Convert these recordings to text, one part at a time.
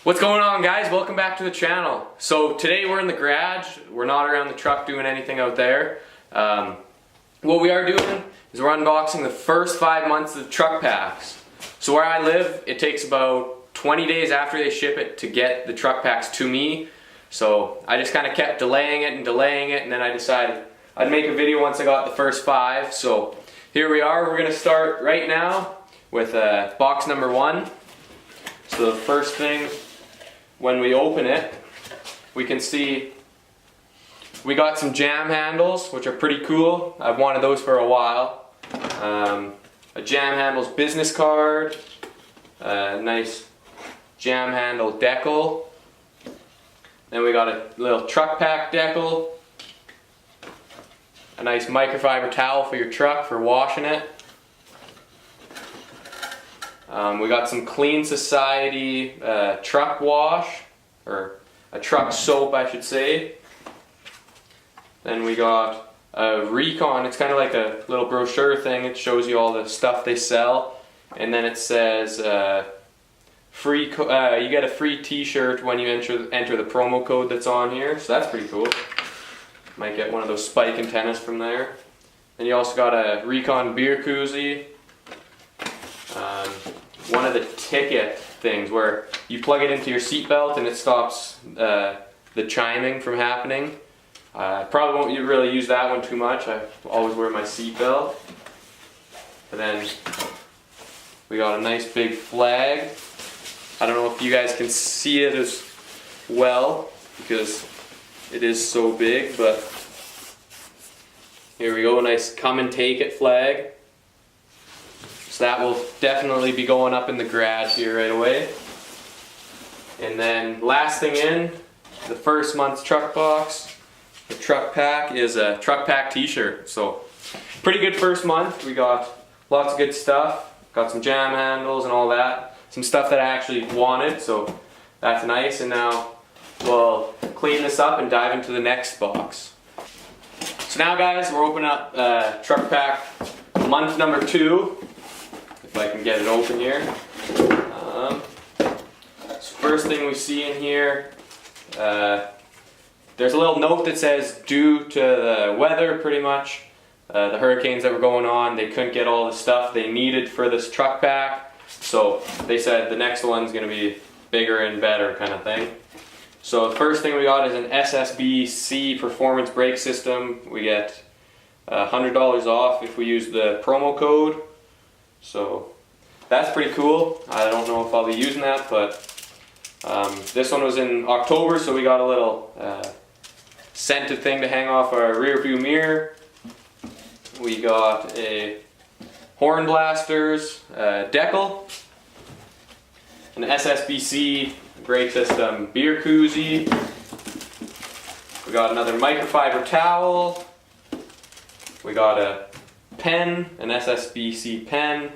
What's going on, guys? Welcome back to the channel. So today we're in the garage. We're not around the truck doing anything out there. What we are doing is we're unboxing the first 5 months of TruckPaks. So where I live, it takes about 20 days after they ship it to get the TruckPaks to me. So I just kind of kept delaying it, and then I decided I'd make a video once I got the first 5. So here we are. We're going to start right now with box number 1. So the first thing, when we open it, we can see we got some jam handles, which are pretty cool. I've wanted those for a while. A jam handles business card, a nice jam handle decal. Then we got a little TruckPak decal, a nice microfiber towel for your truck for washing it. We got some Clean Society truck wash, or a truck soap I should say. Then we got a recon. It's kind of like a little brochure thing. It shows you all the stuff they sell. And then it says you get a free t-shirt when you enter the promo code that's on here. So that's pretty cool. Might get one of those spike antennas from there. And you also got a recon beer koozie. One of the ticket things where you plug it into your seatbelt and it stops the chiming from happening. I probably won't really use that one too much. I always wear my seatbelt. And then we got a nice big flag. I don't know if you guys can see it as well because it is so big, but here we go, a nice come and take it flag. So that will definitely be going up in the garage here right away. And then last thing in, the first month's truck box, the TruckPak, is a TruckPak t-shirt. So pretty good first month. We got lots of good stuff. Got some jam handles and all that. Some stuff that I actually wanted, so that's nice. And now we'll clean this up and dive into the next box. So now guys, we're opening up TruckPak month number 2. If I can get it open here. So first thing we see in here, there's a little note that says due to the weather, pretty much, the hurricanes that were going on, they couldn't get all the stuff they needed for this TruckPak. So they said the next one's going to be bigger and better kind of thing. So the first thing we got is an SSBC performance brake system. We get $100 off if we use the promo code. So that's pretty cool. I don't know if I'll be using that, but this one was in October, so we got a little scented thing to hang off our rear view mirror. We got a horn blasters decal, an SSBC brake system beer koozie. We got another microfiber towel. We got a pen, an SSBC pen,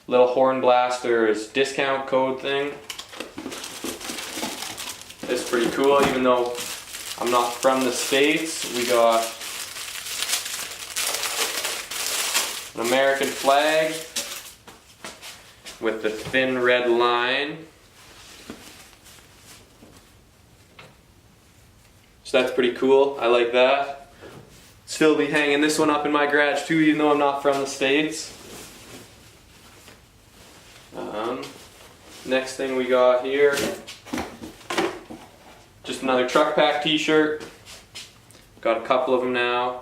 little horn blasters discount code thing. It's pretty cool, even though I'm not from the States. We got an American flag with the thin red line. So that's pretty cool. I like that. Still be hanging this one up in my garage too, even though I'm not from the States. Next thing we got here, just another TruckPak t-shirt. Got a couple of them now.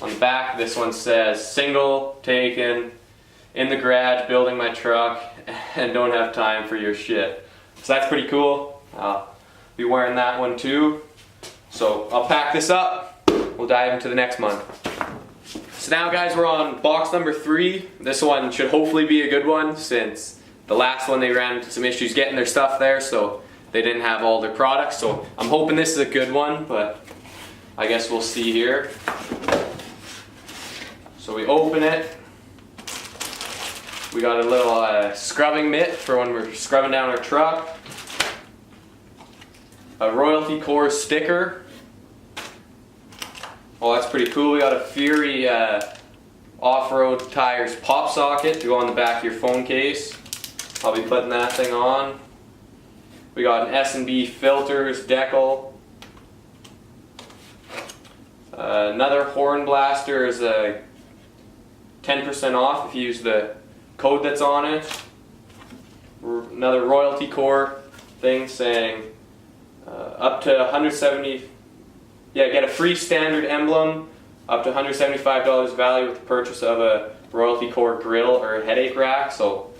On the back, this one says single, taken, in the garage, building my truck, and don't have time for your shit. So that's pretty cool. I'll be wearing that one too. So I'll pack this up. We'll dive into the next month. So now guys, we're on box number 3. This one should hopefully be a good one since the last one they ran into some issues getting their stuff there, so they didn't have all their products. So I'm hoping this is a good one, but I guess we'll see here. So we open it. We got a little scrubbing mitt for when we're scrubbing down our truck. A Royalty Core sticker. Oh, that's pretty cool. We got a Fury off-road tires pop socket to go on the back of your phone case. I'll be putting that thing on. We got an S&B filters decal. Another horn blaster is a 10% off if you use the code that's on it. Another royalty core thing saying up to 170. Yeah, get a free standard emblem up to $175 value with the purchase of a royalty core grill or headache rack. So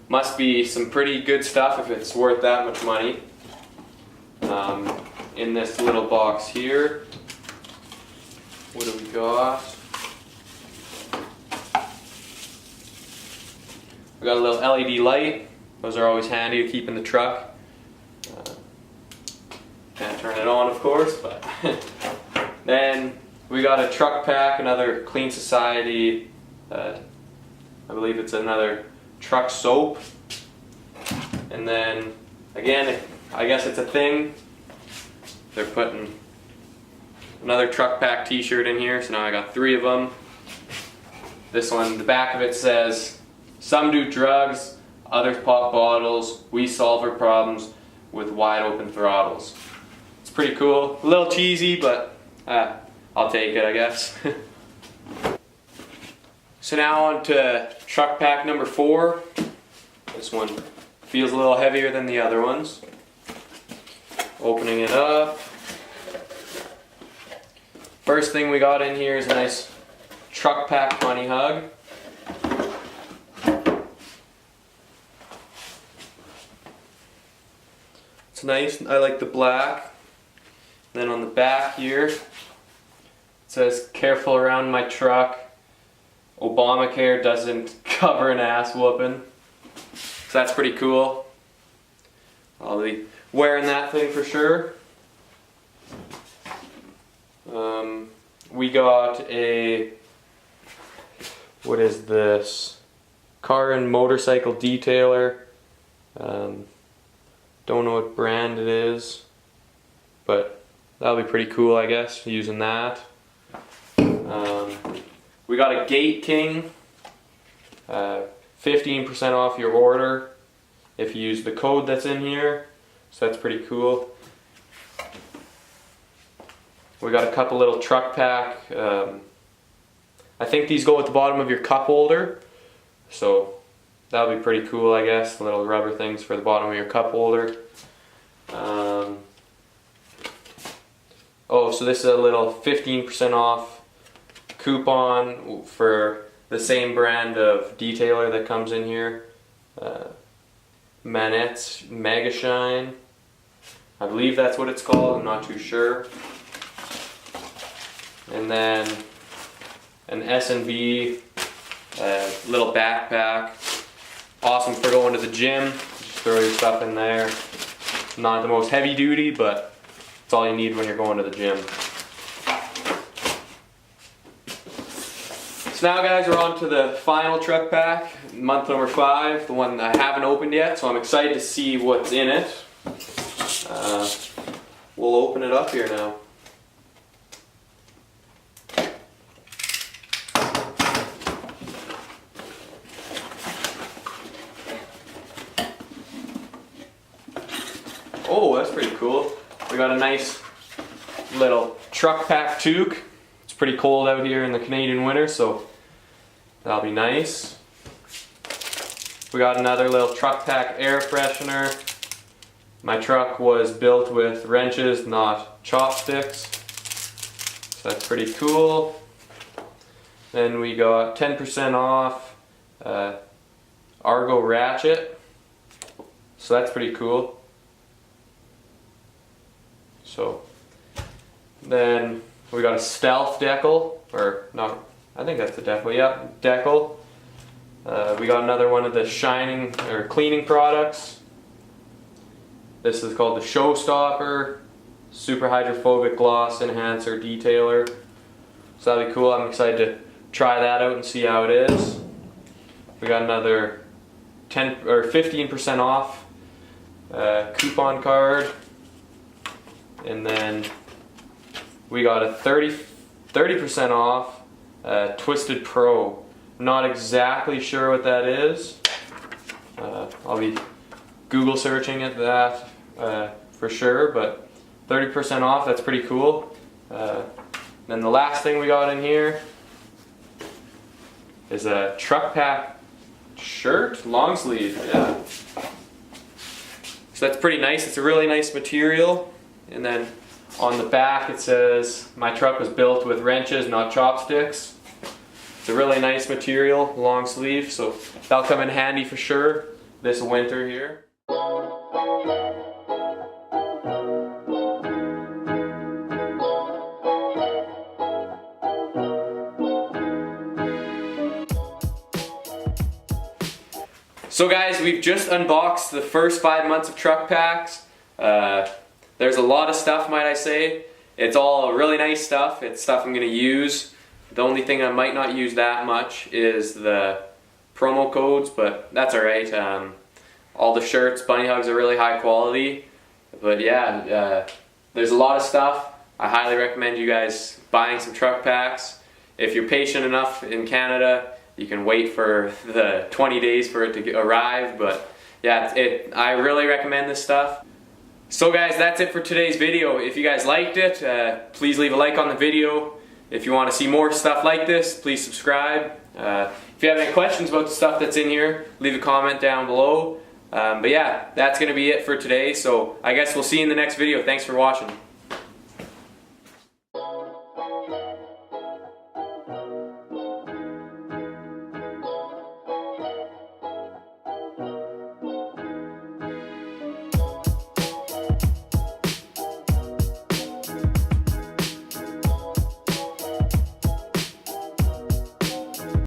must be some pretty good stuff if it's worth that much money. In this little box here, what do we got? We got a little LED light. Those are always handy to keep in the truck. Can't turn it on, of course, but then we got a TruckPak, another Clean Society. I believe it's another truck soap. And then again, I guess it's a thing. They're putting another TruckPak t-shirt in here, so now I got 3 of them. This one, the back of it says, "Some do drugs, others pop bottles. We solve our problems with wide open throttles." It's pretty cool. A little cheesy, but I'll take it, I guess. So now on to TruckPak number 4. This one feels a little heavier than the other ones. Opening it up. First thing we got in here is a nice TruckPak Funny Hug. It's nice. I like the black. Then on the back here, it says, "Careful around my truck. Obamacare doesn't cover an ass whooping." So that's pretty cool. I'll be wearing that thing for sure. We got a, what is this? Car and motorcycle detailer. Don't know what brand it is, but that'll be pretty cool, I guess, using that. We got a Gate King, 15% off your order if you use the code that's in here, so that's pretty cool. We got a couple little TruckPak. I think these go at the bottom of your cup holder, so that'll be pretty cool, I guess. Little rubber things for the bottom of your cup holder. Oh, so this is a little 15% off coupon for the same brand of detailer that comes in here. Manette's Mega Shine. I believe that's what it's called, I'm not too sure. And then an S&B little backpack. Awesome for going to the gym. Just throw your stuff in there. Not the most heavy duty, but it's all you need when you're going to the gym. So now guys, we're on to the final TruckPak, month number 5, the one I haven't opened yet, so I'm excited to see what's in it. We'll open it up here now. Oh, that's pretty cool. We got a nice little TruckPak toque. It's pretty cold out here in the Canadian winter, so that'll be nice. We got another little TruckPak air freshener. My truck was built with wrenches, not chopsticks, so that's pretty cool. Then we got 10% off Argo ratchet, so that's pretty cool. So then we got a stealth decal, or not, I think that's the decal, yeah, decal. We got another one of the shining or cleaning products. This is called the Showstopper Super Hydrophobic Gloss Enhancer Detailer. So that'll be cool. I'm excited to try that out and see how it is. We got another 10 or 15% off coupon card, and then we got a 30% off Twisted Pro. Not exactly sure what that is. I'll be Google searching at that for sure, but 30% off, that's pretty cool. Then the last thing we got in here is a TruckPak shirt, long sleeve, yeah. So that's pretty nice. It's a really nice material. And then on the back it says, my truck was built with wrenches, not chopsticks. It's a really nice material, long sleeve, so that'll come in handy for sure this winter here. So guys, we've just unboxed the first 5 months of TruckPaks. There's a lot of stuff, might I say. It's all really nice stuff. It's stuff I'm going to use. The only thing I might not use that much is the promo codes, but that's alright. All the shirts, bunny hugs are really high quality. But yeah, there's a lot of stuff. I highly recommend you guys buying some TruckPaks. If you're patient enough in Canada, you can wait for the 20 days for it to arrive, but yeah, I really recommend this stuff. So guys, that's it for today's video. If you guys liked it, please leave a like on the video. If you want to see more stuff like this, please subscribe. If you have any questions about the stuff that's in here, leave a comment down below. But yeah, that's going to be it for today, so I guess we'll see you in the next video. Thanks for watching.